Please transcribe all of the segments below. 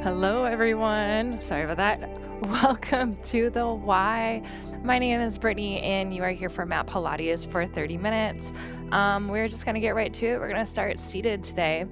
Hello, everyone. Sorry about that. Welcome to the Y. My name is Brittany, and you are here for Mat Pilates for 30 minutes. We're just going to get right to it. We're going to start seated today.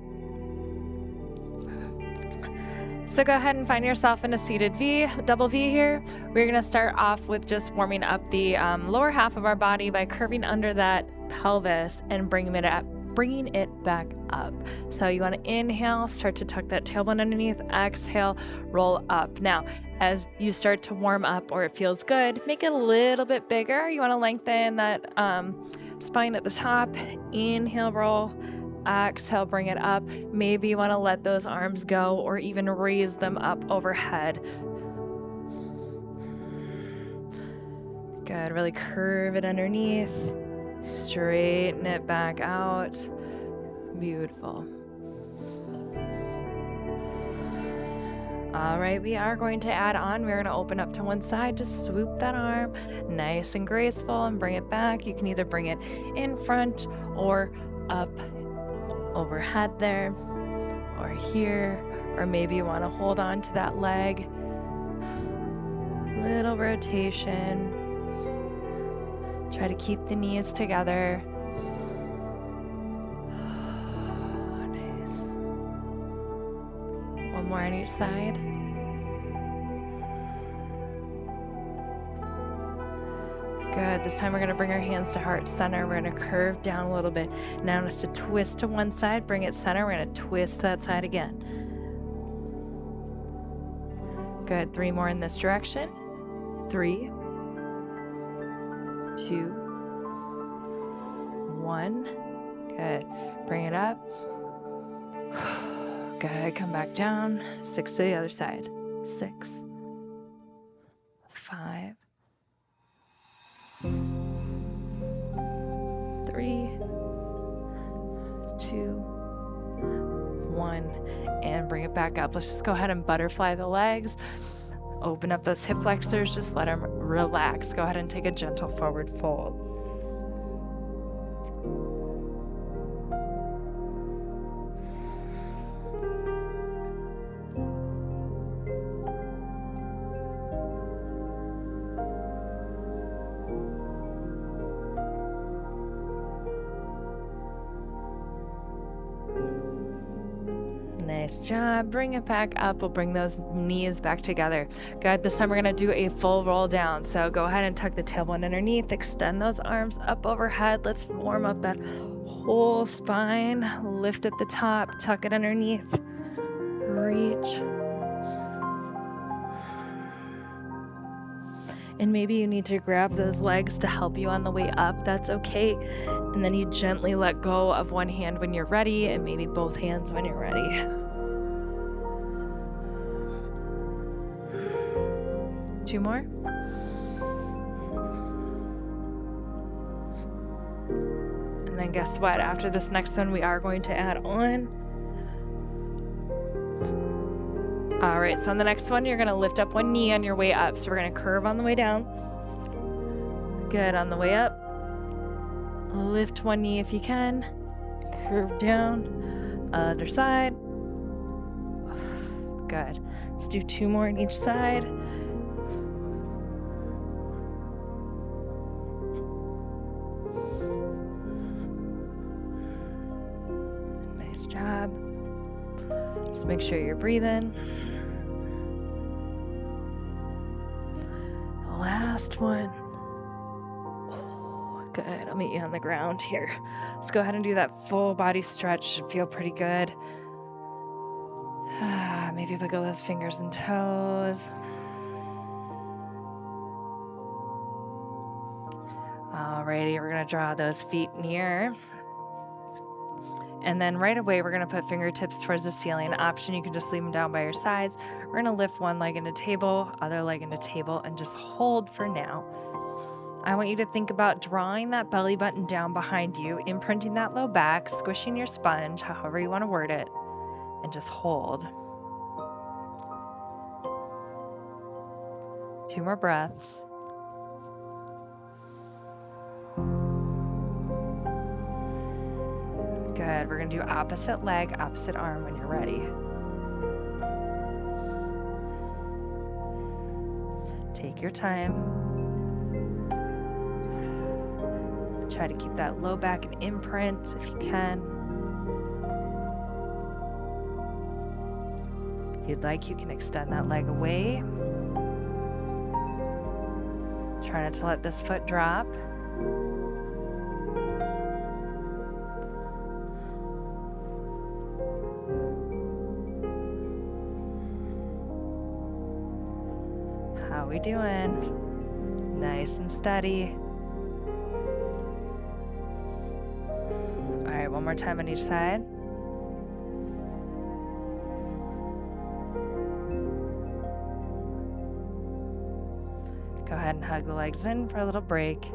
So go ahead and find yourself in a seated V, double V here. We're going to start off with just warming up the lower half of our body by curving under that pelvis and bringing it back up. So you want to inhale, start to tuck that tailbone underneath, exhale, roll up. Now, as you start to warm up or it feels good, make it a little bit bigger. You want to lengthen that spine at the top. Inhale, roll. Exhale, bring it up. Maybe you want to let those arms go or even raise them up overhead. Good. Really curve it underneath. Straighten it back out. Beautiful. All right, we are going to add on. We're going to open up to one side. Just swoop that arm nice and graceful and bring it back. You can either bring it in front or up overhead there or here, or maybe you want to hold on to that leg. Little rotation. Try to keep the knees together. Nice. One more on each side. Good. This time we're going to bring our hands to heart center. We're going to curve down a little bit. Now just to twist to one side, bring it center. We're going to twist that side again. Good. 3 more in this direction. 3, 2, 1. Good. Bring it up. Good. Come back down. 6 to the other side. 6, 5, 3, 2, 1, and bring it back up. Let's just go ahead and butterfly the legs. Open up those hip flexors, just let them relax. Go ahead and take a gentle forward fold. Nice job. Bring it back up. We'll bring those knees back together. Good. This time we're going to do a full roll down. So go ahead and tuck the tailbone underneath. Extend those arms up overhead. Let's warm up that whole spine. Lift at the top. Tuck it underneath. Reach. And maybe you need to grab those legs to help you on the way up. That's okay. And then you gently let go of one hand when you're ready, and maybe both hands when you're ready. 2 more. And then guess what? After this next one, we are going to add on. All right, so on the next one, you're going to lift up one knee on your way up. So we're going to curve on the way down. Good. On the way up, lift one knee if you can. Curve down. Other side. Good. Let's do 2 more on each side. Nice job. Just make sure you're breathing. Last one. Oh, good. I'll meet you on the ground here. Let's go ahead and do that full body stretch. Should feel pretty good. Maybe wiggle those fingers and toes. Alrighty, we're going to draw those feet near. And then right away, we're going to put fingertips towards the ceiling. Option, you can just leave them down by your sides. We're going to lift one leg into table, other leg into table, and just hold for now. I want you to think about drawing that belly button down behind you, imprinting that low back, squishing your sponge, however you want to word it, and just hold. 2 more breaths. Good. We're going to do opposite leg, opposite arm when you're ready. Take your time. Try to keep that low back and imprint if you can. If you'd like, you can extend that leg away. Try not to let this foot drop. How we doing? Nice and steady. All right, one more time on each side. Go ahead and hug the legs in for a little break.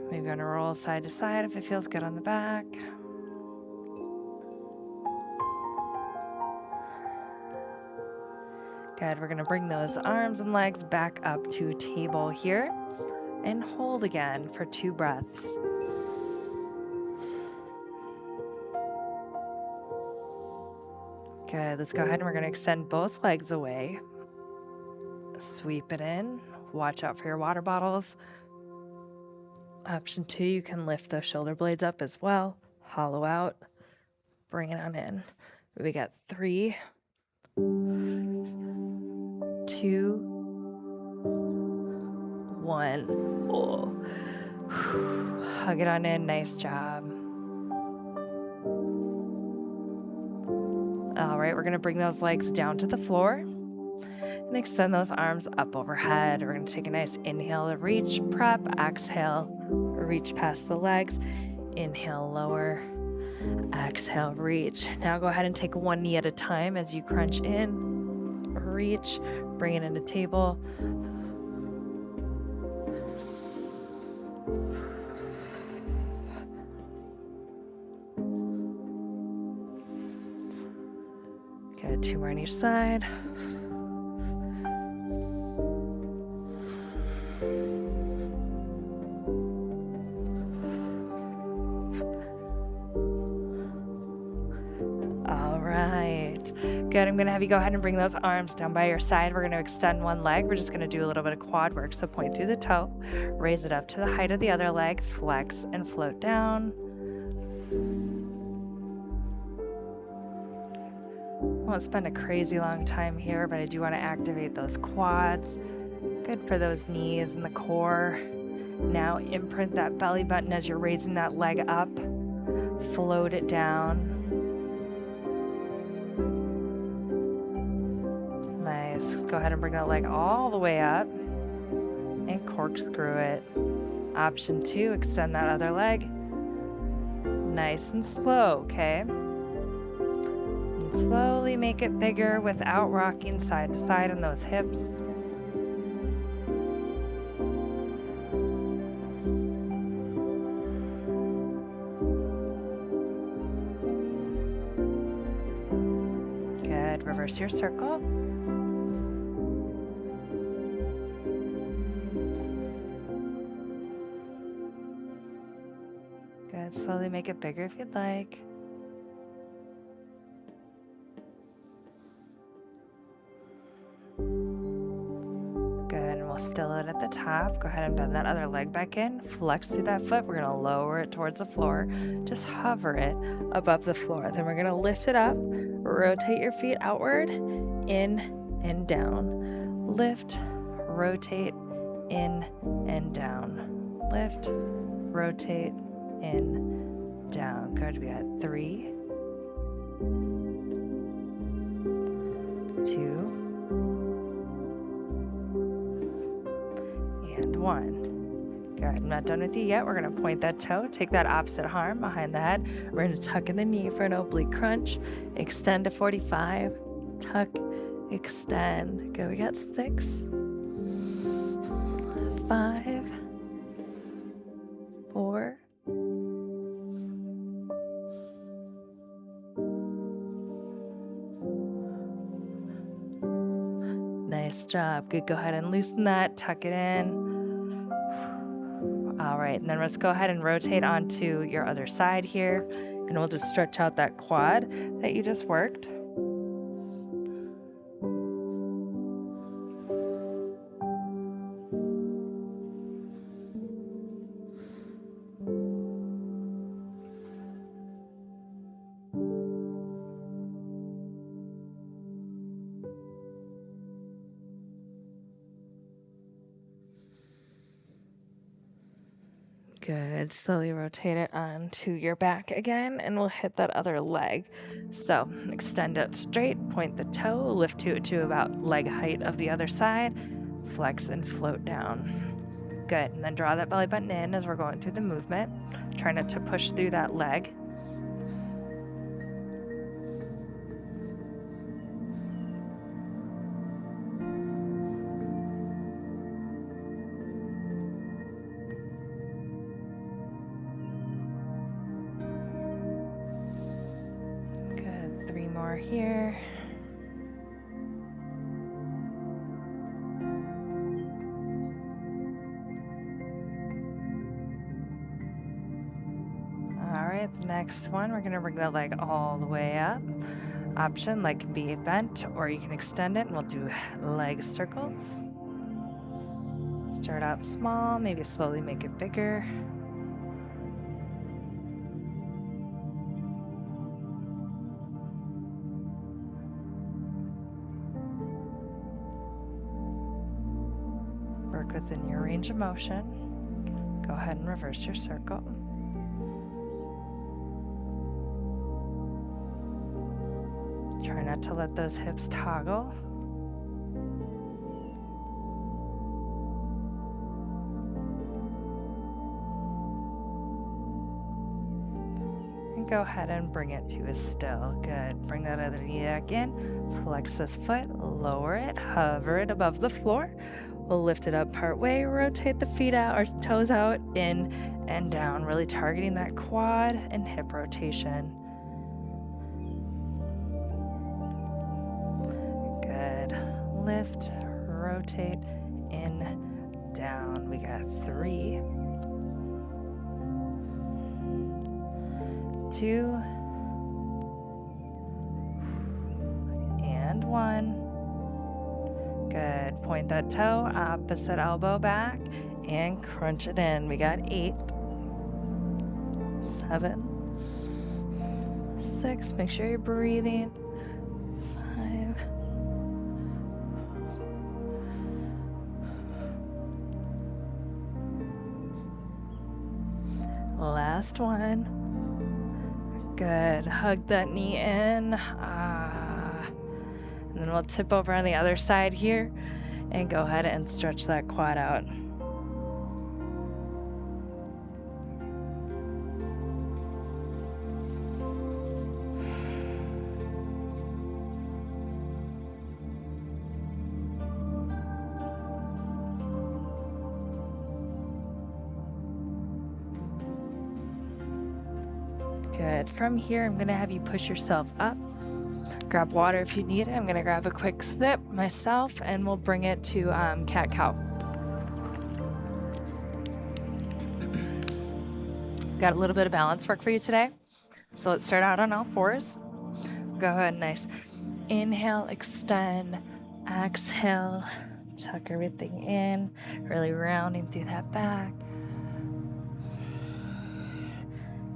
Maybe gonna roll side to side if it feels good on the back. Good, we're gonna bring those arms and legs back up to table here and hold again for 2 breaths. Good, let's go ahead and we're gonna extend both legs away. Sweep it in. Watch out for your water bottles. Option 2, you can lift those shoulder blades up as well. Hollow out. Bring it on in. We got 3, 2, 1. Oh. Hug it on in. Nice job. All right, we're going to bring those legs down to the floor. And extend those arms up overhead. We're going to take a nice inhale to reach, prep, exhale, reach past the legs, inhale, lower, exhale, reach. Now go ahead and take one knee at a time as you crunch in, reach, bring it into table. Good, 2 more on each side. Good, I'm gonna have you go ahead and bring those arms down by your side. We're gonna extend one leg. We're just gonna do a little bit of quad work. So point through the toe, raise it up to the height of the other leg, flex and float down. Won't spend a crazy long time here, but I do wanna activate those quads. Good for those knees and the core. Now imprint that belly button as you're raising that leg up. Float it down. Nice. Let's go ahead and bring that leg all the way up and corkscrew it. Option 2, extend that other leg. Nice and slow, okay? And slowly make it bigger without rocking side to side on those hips. Good. Reverse your circle. Good. Slowly make it bigger if you'd like. Good. And we'll still it at the top. Go ahead and bend that other leg back in. Flex through that foot. We're going to lower it towards the floor. Just hover it above the floor. Then we're going to lift it up. Rotate your feet outward. In and down. Lift. Rotate. In and down. Lift. Rotate. In, down. Good. We got 3, 2, and 1. Good. I'm not done with you yet. We're going to point that toe, take that opposite arm behind the head. We're going to tuck in the knee for an oblique crunch. Extend to 45. Tuck, extend. Good. We got 6, 5, 4, 'Nice job. Good. Go ahead and loosen that. Tuck it in. All right. And then let's go ahead and rotate onto your other side here. And we'll just stretch out that quad that you just worked. Good. Slowly rotate it onto your back again, and we'll hit that other leg. So extend it straight, point the toe, lift to about leg height of the other side, flex and float down. Good. And then draw that belly button in as we're going through the movement. Try not to push through that leg. Good. 3 more here. The next one, we're going to bring the leg all the way up. Option, leg can be bent or you can extend it, and we'll do leg circles. Start out small, maybe slowly make it bigger. Work within your range of motion. Go ahead and reverse your circle. Try not to let those hips toggle. And go ahead and bring it to a still. Good. Bring that other knee back in. Flex this foot, lower it, hover it above the floor. We'll lift it up part way, rotate the feet out, or toes out, in and down, really targeting that quad and hip rotation. Lift, rotate, in, down. We got 3, 2, and 1. Good. Point that toe, opposite elbow back, and crunch it in. We got 8, 7, 6. Make sure you're breathing. 5. Last one. Good. Hug that knee in. And then we'll tip over on the other side here and go ahead and stretch that quad out. Good. From here, I'm going to have you push yourself up. Grab water if you need it. I'm going to grab a quick sip myself, and we'll bring it to cat-cow. Got a little bit of balance work for you today. So let's start out on all fours. Go ahead, nice. Inhale, extend, exhale, tuck everything in, really rounding through that back.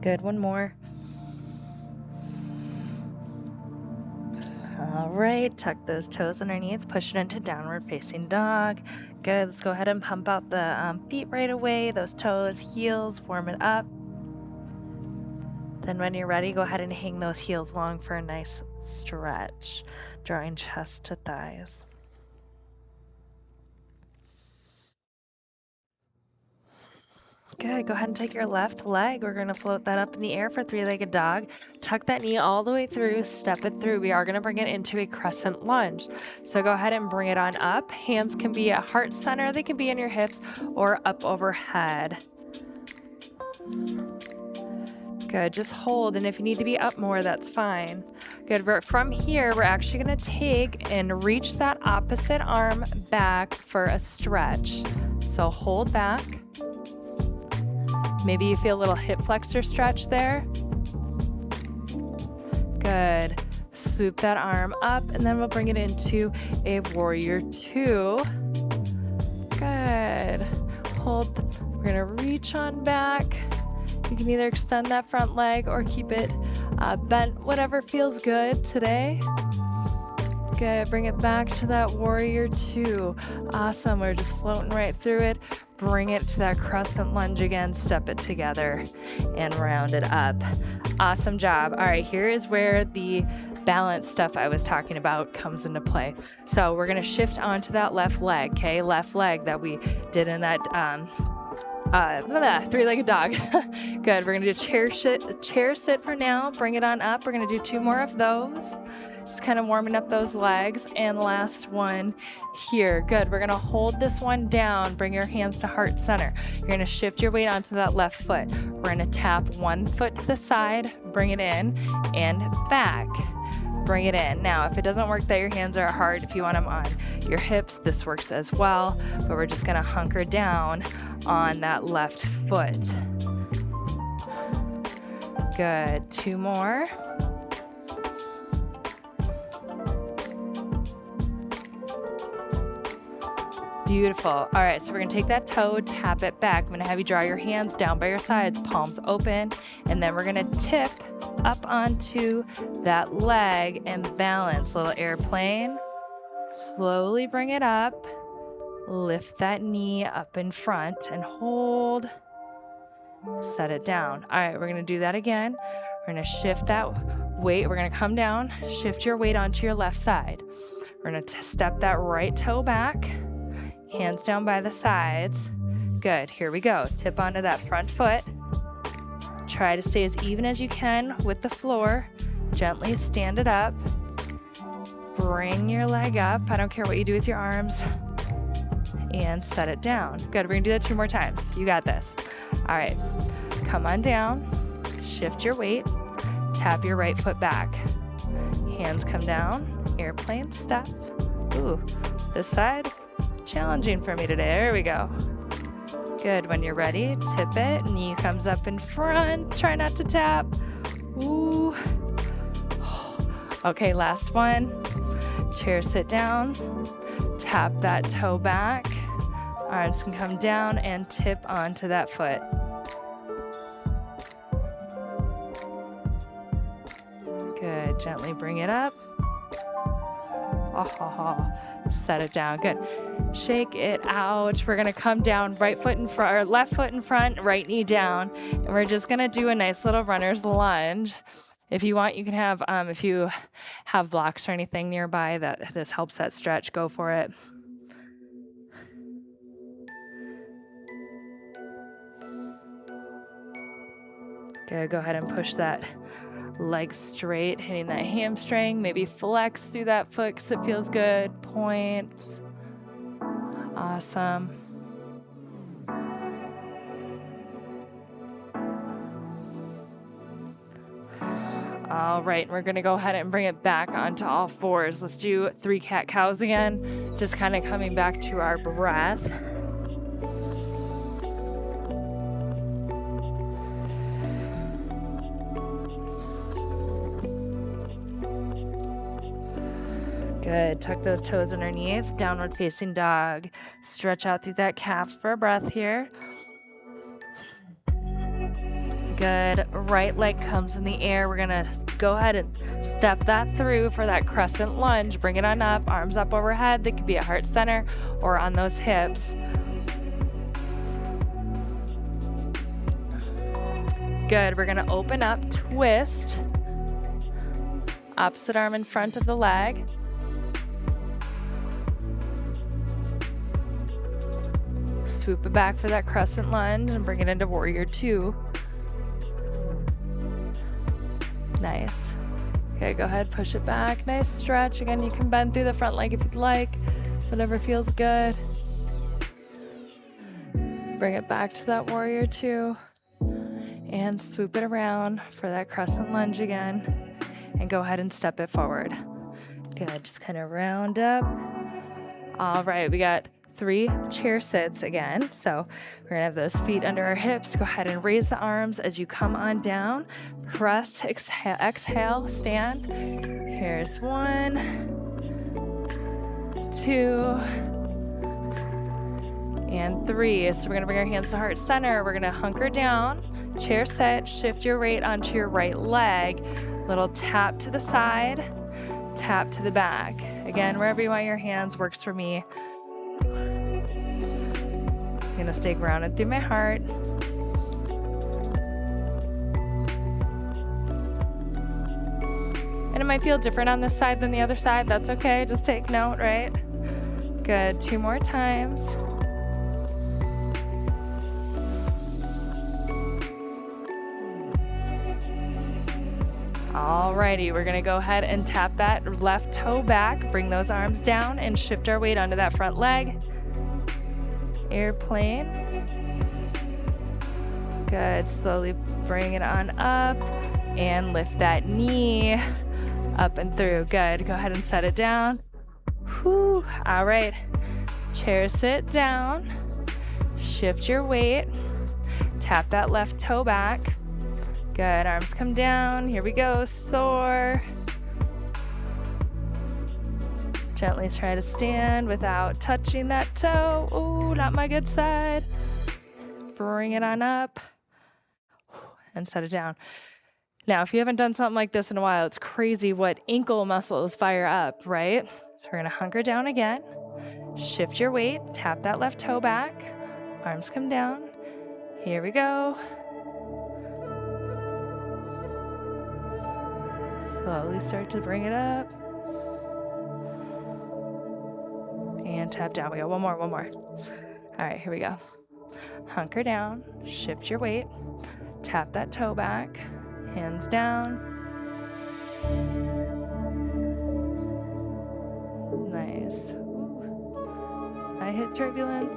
Good, one more. All right, tuck those toes underneath, push it into downward facing dog. Good, let's go ahead and pump out the feet right away, those toes, heels, warm it up. Then when you're ready, go ahead and hang those heels long for a nice stretch, drawing chest to thighs. Good, go ahead and take your left leg. We're gonna float that up in the air for 3-legged dog. Tuck that knee all the way through, step it through. We are gonna bring it into a crescent lunge. So go ahead and bring it on up. Hands can be at heart center, they can be in your hips or up overhead. Good, just hold, and if you need to be up more, that's fine. Good, from here, we're actually gonna take and reach that opposite arm back for a stretch. So hold back. Maybe you feel a little hip flexor stretch there. Good. Swoop that arm up, and then we'll bring it into a warrior 2. Good. Hold. We're gonna reach on back. You can either extend that front leg or keep it bent, whatever feels good today. Good. Bring it back to that warrior two. Awesome. We're just floating right through it. Bring it to that crescent lunge again. Step it together and round it up. Awesome job. All right, here is where the balance stuff I was talking about comes into play. So we're going to shift onto that left leg, okay? Left leg that we did in that three-legged dog. Good. We're going to do chair sit for now. Bring it on up. We're going to do 2 more of those. Just kind of warming up those legs. And last one here. Good. We're going to hold this one down. Bring your hands to heart center. You're going to shift your weight onto that left foot. We're going to tap one foot to the side, bring it in, and back. Bring it in. Now, if it doesn't work that your hands are at heart, if you want them on your hips, this works as well. But we're just going to hunker down on that left foot. Good. 2 more. Beautiful. All right, so we're going to take that toe, tap it back. I'm going to have you draw your hands down by your sides, palms open, and then we're going to tip up onto that leg and balance. Little airplane. Slowly bring it up. Lift that knee up in front and hold. Set it down. All right, we're going to do that again. We're going to shift that weight. We're going to come down, shift your weight onto your left side. We're going to step that right toe back. Hands down by the sides. Good. Here we go. Tip onto that front foot. Try to stay as even as you can with the floor. Gently stand it up. Bring your leg up. I don't care what you do with your arms. And set it down. Good. We're going to do that 2 more times. You got this. All right. Come on down. Shift your weight. Tap your right foot back. Hands come down. Airplane step. Ooh, this side. Challenging for me today. There we go. Good. When you're ready, tip it. Knee comes up in front. Try not to tap. Ooh. Okay, last one. Chair sit down. Tap that toe back. Arms can come down and tip onto that foot. Good. Gently bring it up. Set it down. Good. Shake it out. We're going to come down, right foot in front, or left foot in front, right knee down. And we're just going to do a nice little runner's lunge. If you want, you can have, if you have blocks or anything nearby that this helps that stretch, go for it. Good. Go ahead and push that leg straight, hitting that hamstring. Maybe flex through that foot because it feels good. Point. Awesome. All right, we're going to go ahead and bring it back onto all fours. Let's do 3 cat-cows again. Just kind of coming back to our breath. Good. Tuck those toes underneath. Downward facing dog. Stretch out through that calf for a breath here. Good. Right leg comes in the air. We're going to go ahead and step that through for that crescent lunge. Bring it on up. Arms up overhead. They could be at heart center or on those hips. Good. We're going to open up, twist. Opposite arm in front of the leg. Swoop it back for that crescent lunge and bring it into warrior two. Nice. Okay, go ahead, push it back. Nice stretch. Again, you can bend through the front leg if you'd like. Whatever feels good. Bring it back to that warrior two. And swoop it around for that crescent lunge again. And go ahead and step it forward. Good, just kind of round up. All right, we got 3 chair sits again. So we're gonna have those feet under our hips. Go ahead and raise the arms as you come on down. Press, exhale, stand. Here's 1, 2, and 3. So we're gonna bring our hands to heart center. We're gonna hunker down, chair sit, shift your weight onto your right leg. Little tap to the side. tap to the back. Again, wherever you want your hands works for me. I'm gonna stay grounded through my heart. And it might feel different on this side than the other side. That's okay, just take note, right? Good, 2 more times. Alrighty, we're gonna go ahead and tap that left toe back, bring those arms down and shift our weight onto that front leg. Airplane. Good, slowly bring it on up and lift that knee up and through. Good, go ahead and set it down. Whew. All right, chair sit down, shift your weight, tap that left toe back. Good, arms come down, here we go, soar. Gently try to stand without touching that toe. Ooh, not my good side. Bring it on up and set it down. Now, if you haven't done something like this in a while, it's crazy what ankle muscles fire up, right? So we're gonna hunker down again. Shift your weight, tap that left toe back. Arms come down. Here we go. Slowly start to bring it up. And tap down. We got one more. All right, here we go. Hunker down, shift your weight, tap that toe back, hands down. Nice. Ooh. I hit turbulence.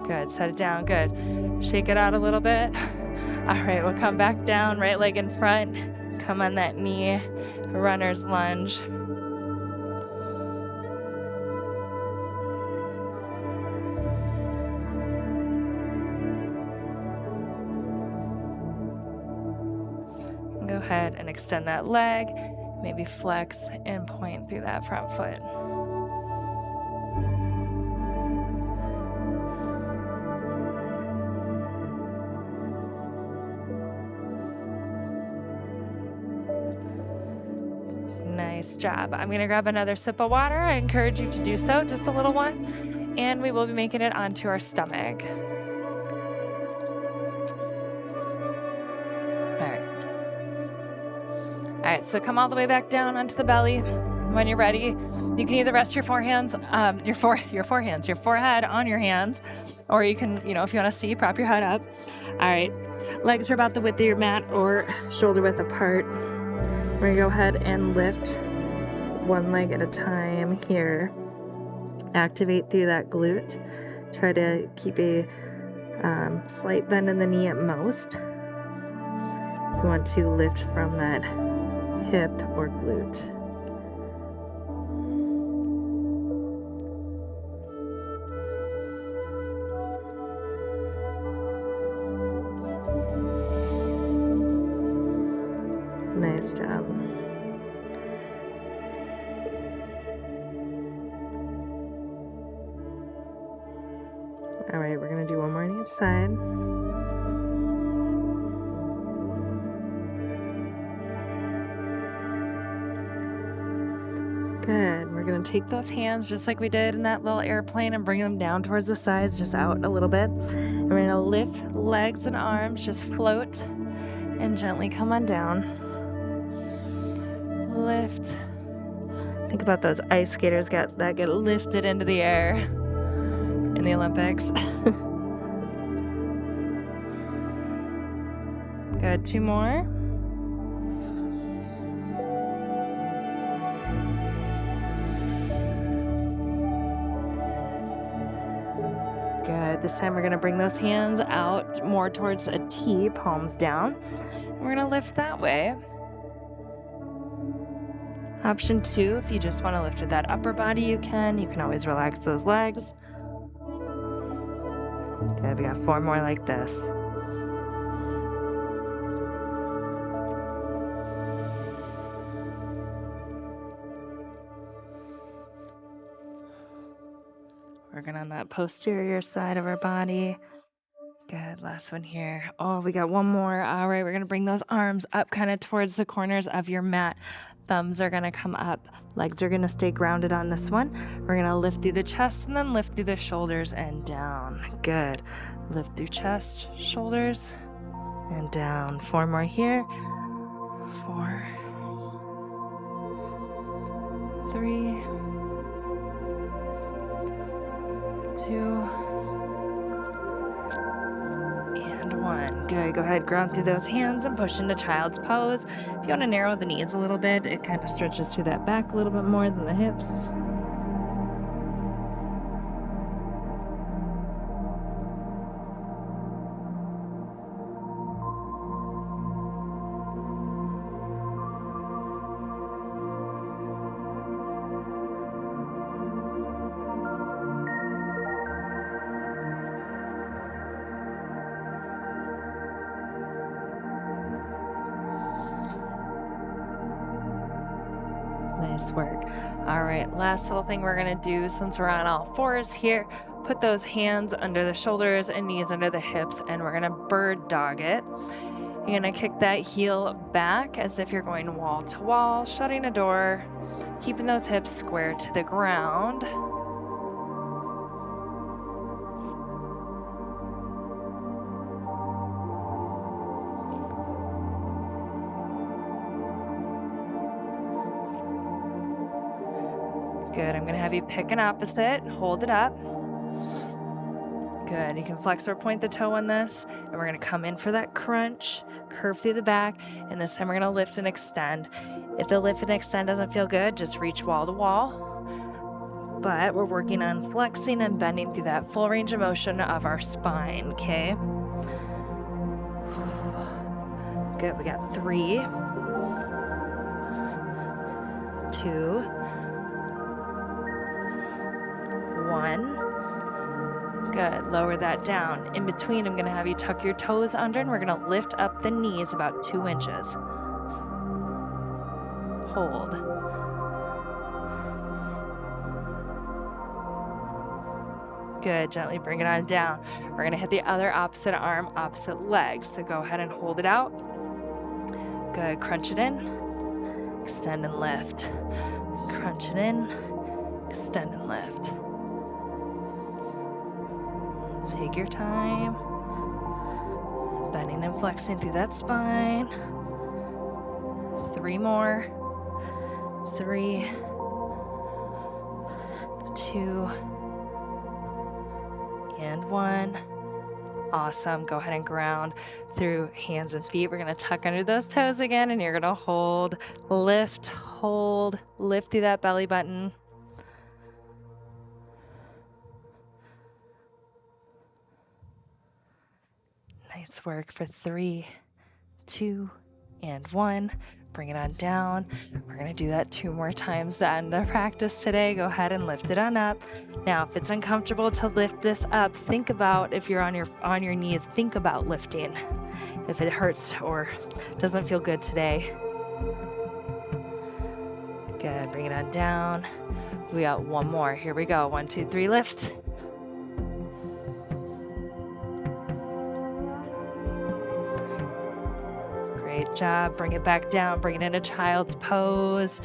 Good, set it down, good. Shake it out a little bit. All right, we'll come back down, right leg in front. Come on that knee, runner's lunge. Go ahead and extend that leg, maybe flex and point through that front foot. Nice job. I'm going to grab another sip of water. I encourage you to do so, just a little one, and we will be making it onto our stomach. All right, so come all the way back down onto the belly. When you're ready, you can either rest your forehead on your hands, or you can, if you want to see, prop your head up. All right, legs are about the width of your mat or shoulder width apart. We're gonna go ahead and lift one leg at a time here. Activate through that glute. Try to keep a slight bend in the knee at most. You want to lift from that hip or glute. Nice job. All right, we're gonna do one more on each side. Good. We're going to take those hands just like we did in that little airplane and bring them down towards the sides, just out a little bit. And we're going to lift legs and arms, just float and gently come on down. Lift. Think about those ice skaters that get lifted into the air in the Olympics. Good. 2 more. Good. This time we're going to bring those hands out more towards a T, palms down. We're going to lift that way. Option 2, if you just want to lift with that upper body, you can. You can always relax those legs. Good. We got 4 more like this. Working on that posterior side of our body. Good, last one here. Oh, we got one more. All right, we're gonna bring those arms up kind of towards the corners of your mat. Thumbs are gonna come up. Legs are gonna stay grounded on this one. We're gonna lift through the chest and then lift through the shoulders and down. Good. Lift through chest, shoulders, and down. 4 more here. 4, 3, 2, and 1. Good. Go ahead, ground through those hands and push into child's pose. If you want to narrow the knees a little bit, it kind of stretches through that back a little bit more than the hips. Nice work. All right, last little thing we're gonna do since we're on all fours here, put those hands under the shoulders and knees under the hips, and we're gonna bird dog it. You're gonna kick that heel back as if you're going wall to wall, shutting a door, keeping those hips square to the ground. Good. I'm going to have you pick an opposite, hold it up. Good. You can flex or point the toe on this, and we're going to come in for that crunch, curve through the back, and this time we're going to lift and extend. If the lift and extend doesn't feel good, just reach wall to wall. But we're working on flexing and bending through that full range of motion of our spine, okay? Good. We got 3, 2, 1. Good. Lower that down. In between, I'm going to have you tuck your toes under, and we're going to lift up the knees about 2 inches. Hold. Good. Gently bring it on down. We're going to hit the other opposite arm, opposite leg. So go ahead and hold it out. Good. Crunch it in. Extend and lift. Crunch it in. Extend and lift. Take your time, bending and flexing through that spine. 3 more. 3, 2, and 1. Awesome. Go ahead and ground through hands and feet. We're going to tuck under those toes again, and you're going to hold, lift, hold, lift through that belly button. Nice work for 3, 2, and 1. Bring it on down. We're going to do that 2 more times to end the practice today. Go ahead and lift it on up. Now, if it's uncomfortable to lift this up, think about, if you're on your knees, think about lifting. If it hurts or doesn't feel good today. Good. Bring it on down. We got 1 more. Here we go. 1, 2, 3, lift. Great job. Bring it back down. Bring it into child's pose.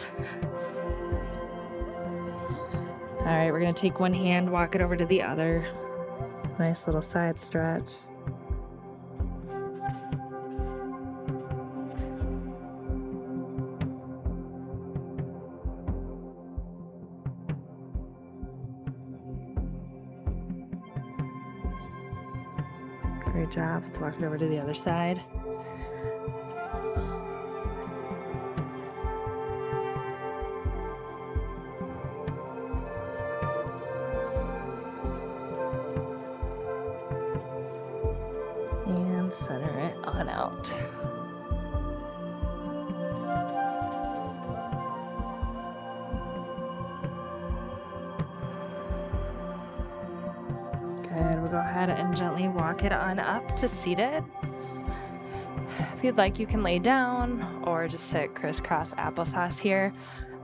All right, we're going to take one hand, walk it over to the other. Nice little side stretch. Great job. Let's walk it over to the other side. And center it on out. Good. We'll go ahead and gently walk it on up to seated. If you'd like, you can lay down or just sit crisscross applesauce here.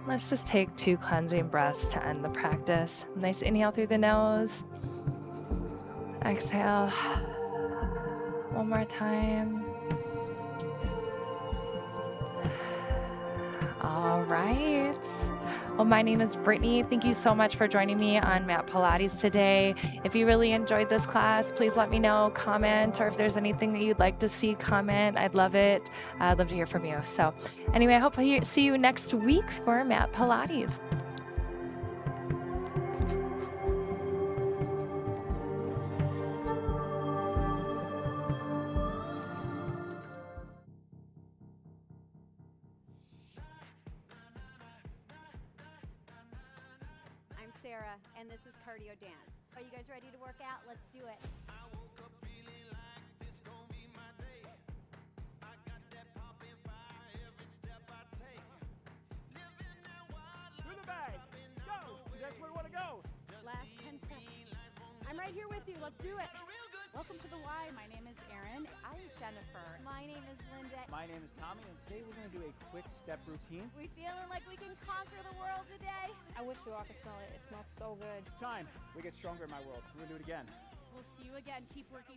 Let's just take 2 cleansing breaths to end the practice. Nice inhale through the nose. Exhale. One more time. All right. Well, my name is Brittany. Thank you so much for joining me on Mat Pilates today. If you really enjoyed this class, please let me know, comment, or if there's anything that you'd like to see, comment. I'd love it. I'd love to hear from you. So anyway, I hope I see you next week for Mat Pilates. I'm Sarah, and this is cardio dance. Are you guys ready to work out? Let's do it. I woke up feeling like this gon' be my day. I got that poppin' fire every step I take. Living that wild life. Through the bag. Go. That's where we want to go. Last 10 seconds. I'm right here with you. Let's do it. Welcome to the Y. My name is Erin. I'm Jennifer. My name is Linda. My name is Tommy, and today we're going to do a quick step routine. We feeling like we can conquer the world today? I wish you all could smell it. It smells so good. Time. We get stronger in my world. We're going to do it again. We'll see you again. Keep working hard.